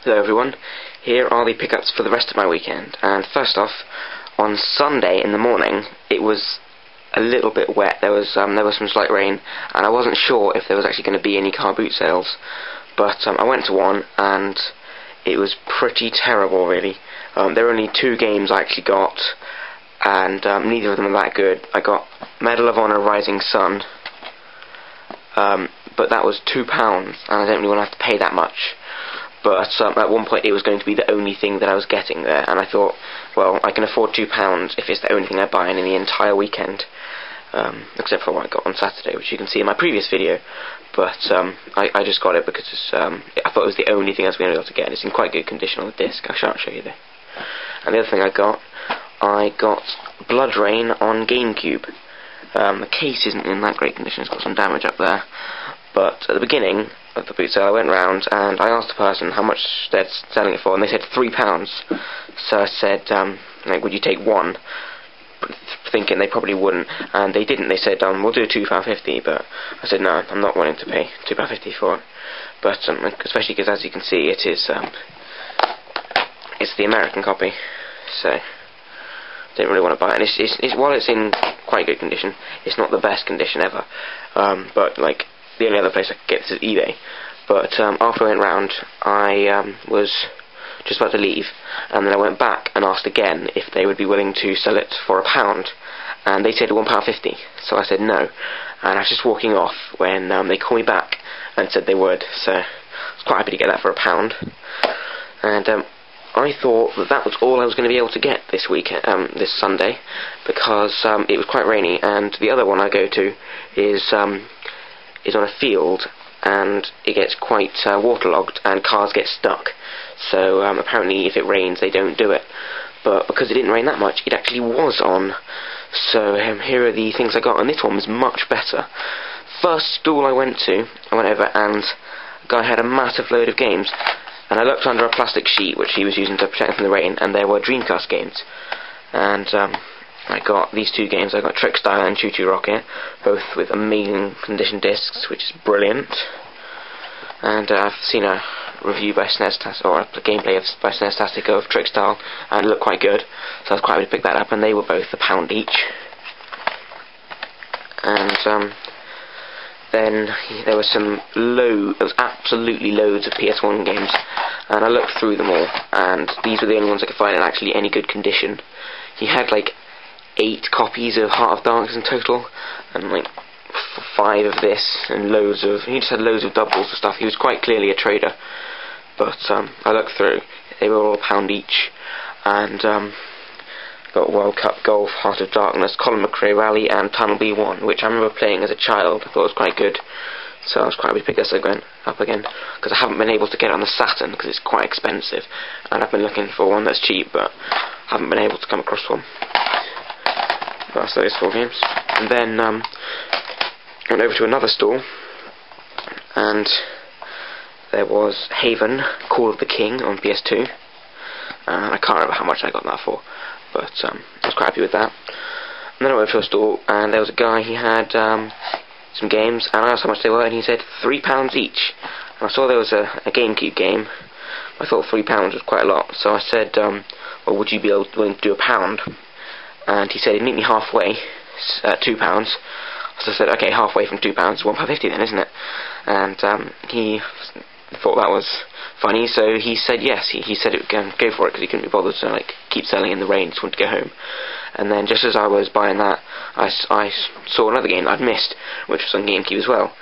Hello everyone, here are the pickups for the rest of my weekend. And first off, on Sunday in the morning it was a little bit wet. There was some slight rain and I wasn't sure if there was actually going to be any car boot sales, but I went to one and it was pretty terrible really. There were only 2 games I actually got, and neither of them were that good. I got Medal of Honor Rising Sun, but that was £2 and I don't really want to have to pay that much. But at one point it was going to be the only thing that I was getting there, and I thought, well, I can afford £2 if it's the only thing I buy in the entire weekend, except for what I got on Saturday, which you can see in my previous video. But I just got it because I thought it was the only thing I was going to be able to get, and it's in quite good condition on the disc. I shan't show you though. And the other thing I got Blood Rain on GameCube. The case isn't in that great condition, it's got some damage up there, but at the beginning of the boot sale I went round and I asked the person how much they're selling it for, and they said £3. So I said, like, would you take one? Thinking they probably wouldn't, and they didn't. They said, we'll do £2.50, but I said no, I'm not willing to pay £2.50 for it. But especially because, as you can see, it's the American copy, so didn't really want to buy it. And while it's in quite good condition, it's not the best condition ever. But like, the only other place I could get this is eBay. But after I went round, I was just about to leave, and then I went back and asked again if they would be willing to sell it for £1, and they said £1.50. So I said no, and I was just walking off when they called me back and said they would. So I was quite happy to get that for £1. And I thought that was all I was going to be able to get this this Sunday, because it was quite rainy, and the other one I go to is on a field, and it gets quite waterlogged and cars get stuck. So apparently if it rains they don't do it, but because it didn't rain that much it actually was on. So here are the things I got, and this one was much better. First stall I went over and the guy had a massive load of games, and I looked under a plastic sheet which he was using to protect from the rain, and there were Dreamcast games. And I got these 2 games. I got Trick Style and Choo Choo Rocket, both with amazing condition discs, which is brilliant. And I've seen a review by SNEStastic, or a gameplay by SNEStastic of Trick Style, and it looked quite good, so I was quite happy to pick that up, and they were both £1 each. And then there was absolutely loads of PS1 games, and I looked through them all, and these were the only ones I could find in actually any good condition. He had like 8 copies of Heart of Darkness in total, and like 5 of this, and he just had loads of doubles and stuff. He was quite clearly a trader. But I looked through, they were all £1 each, and got World Cup Golf, Heart of Darkness, Colin McRae Rally, and Tunnel B1, which I remember playing as a child. I thought it was quite good, so I was quite happy to pick this up again, because I haven't been able to get it on the Saturn because it's quite expensive, and I've been looking for one that's cheap, but haven't been able to come across one. That's those 4 games. And then went over to another store, and there was Haven, Call of the King on PS2. I can't remember how much I got that for, but I was quite happy with that. And then I went to a store, and there was a guy, he had some games, and I asked how much they were, and he said £3 each. And I saw there was a GameCube game. I thought £3 was quite a lot, so I said, well, would you be willing to do £1? And he said he'd meet me halfway, £2. So I said, okay, halfway from £2, £1.50 then, isn't it? And he thought that was funny, so he said yes. He said it would go for it because he couldn't be bothered to like keep selling in the rain, just wanted to go home. And then just as I was buying that, I saw another game that I'd missed, which was on GameCube as well.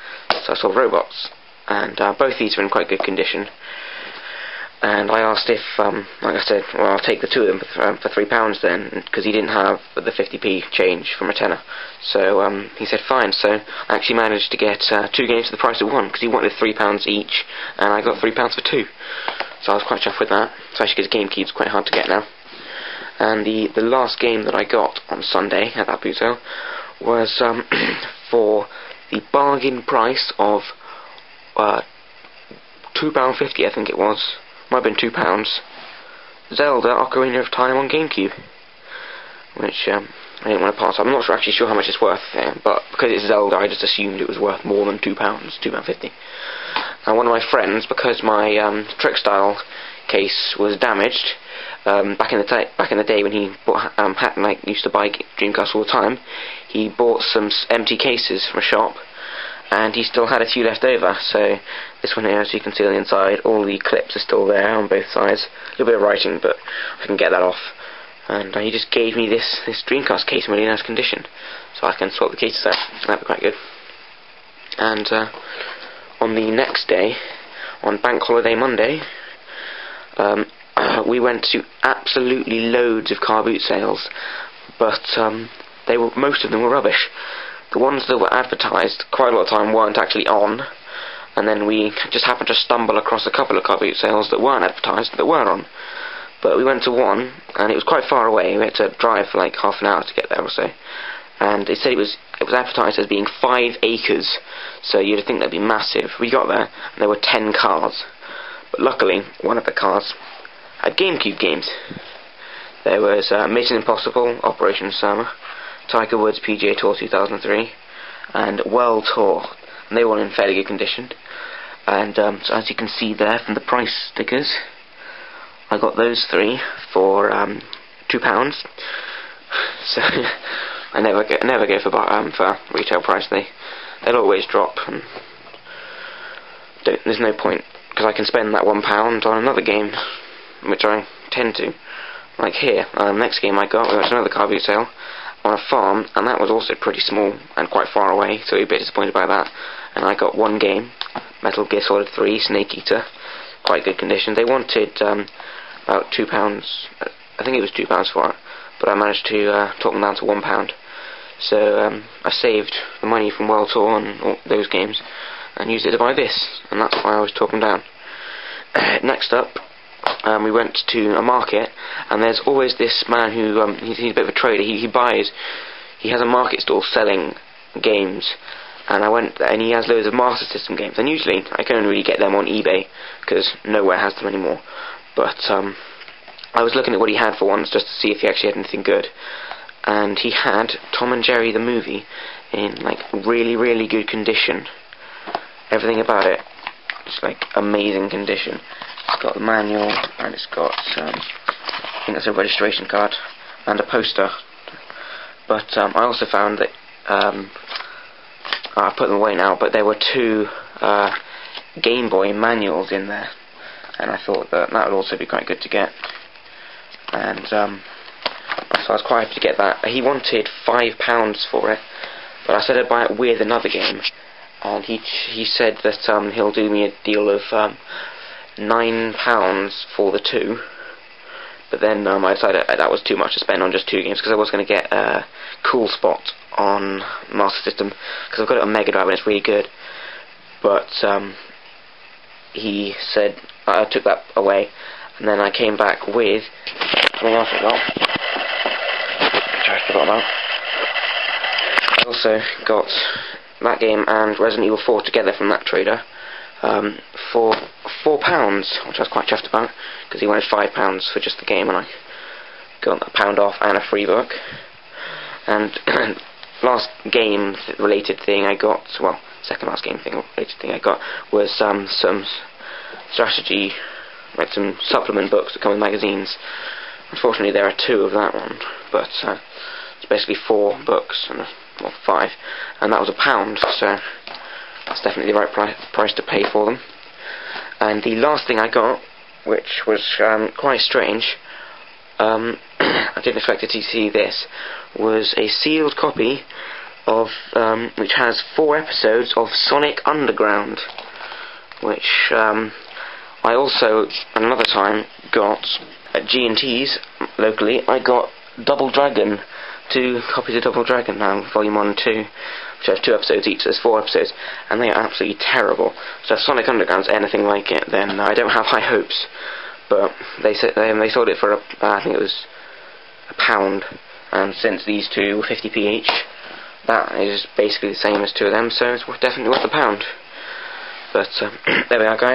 So I saw Robots, and both these were in quite good condition. And I asked if, like I said, well, I'll take the 2 of them for £3 then, because he didn't have the 50p change from a tenner. So he said fine. So I actually managed to get 2 games for the price of 1, because he wanted £3 each, and I got £3 for 2. So I was quite chuffed with that, especially because GameCube's quite hard to get now. And the last game that I got on Sunday at that boot sale was for the bargain price of £2.50, I think it was. Might have been £2. Zelda Ocarina of Time on GameCube, which I didn't want to pass up. I'm not actually sure how much it's worth, but because it's Zelda I just assumed it was worth more than £2, £2.50. And one of my friends, because my Trickstyle case was damaged, back in the day when he used to buy Dreamcast all the time, he bought some empty cases from a shop, and he still had a few left over. So this one here, as you can see on the inside, all the clips are still there on both sides. A little bit of writing, but I can get that off. And he just gave me this Dreamcast case in really nice condition, so I can swap the cases out. That'd be quite good. And on the next day, on Bank Holiday Monday, we went to absolutely loads of car boot sales, but most of them were rubbish. The ones that were advertised quite a lot of time weren't actually on, and then we just happened to stumble across a couple of car boot sales that weren't advertised that were on. But we went to one, and it was quite far away. We had to drive for like half an hour to get there or so. And they said it was advertised as being 5 acres, so you'd think that'd be massive. We got there, and there were 10 cars. But luckily, one of the cars had GameCube games. There was Mission Impossible, Operation Summer, Tiger Woods PGA Tour 2003, and World Tour. And they were all in fairly good condition. And so as you can see there from the price stickers, I got those 3 for £2. So I never go for retail price. They'll always drop, and there's no point, because I can spend that £1 on another game, which I tend to. Like here, next game I got was another car boot sale on a farm, and that was also pretty small and quite far away, so you're a bit disappointed by that. And I got one game, Metal Gear Solid 3 Snake Eater, quite good condition. They wanted about £2, I think it was £2 for it, but I managed to talk them down to £1. So I saved the money from World Tour and all those games and used it to buy this, and that's why I was talking down. Next up, we went to a market, and there's always this man who he's a bit of a trader. He has a market stall selling games, and I went there, and he has loads of Master System games. And usually I can only really get them on eBay because nowhere has them anymore. But I was looking at what he had for once just to see if he actually had anything good, and he had Tom and Jerry the movie in like really good condition. Everything about it, it's like amazing condition. It's got the manual, and it's got I think that's a registration card and a poster. But I also found that I put them away now, but there were 2 Game Boy manuals in there, and I thought that would also be quite good to get. And so I was quite happy to get that. He wanted £5 for it, but I said I'd buy it with another game, and he said that he'll do me a deal of £9 for the 2. But then I decided that was too much to spend on just 2 games, because I was going to get Cool Spot on Master System, because I've got it on Mega Drive and it's really good. But he said I took that away, and then I came back with something else I got, which I forgot about. I also got that game and Resident Evil 4 together from that trader for £4, which I was quite chuffed about, because he wanted £5 for just the game, and I got £1 off and a free book. And last game related thing I got, well, second last game thing related thing I got was some strategy, like some supplement books that come with magazines. Unfortunately there are 2 of that one, but it's basically 4 books, and well, 5, and that was £1, so that's definitely the right price to pay for them. And the last thing I got, which was quite strange, I didn't expect to see this, was a sealed copy of which has 4 episodes of Sonic Underground, which I also another time got at G&T's locally. I got Double Dragon, 2 copies of Double Dragon now, Volume 1 and 2, which has 2 episodes each, so there's 4 episodes, and they are absolutely terrible. So if Sonic Underground's anything like it, then I don't have high hopes. But they sold it for I think it was £1, and since these 2 were 50p each, that is basically the same as 2 of them, so it's definitely worth £1. But there we are, guys.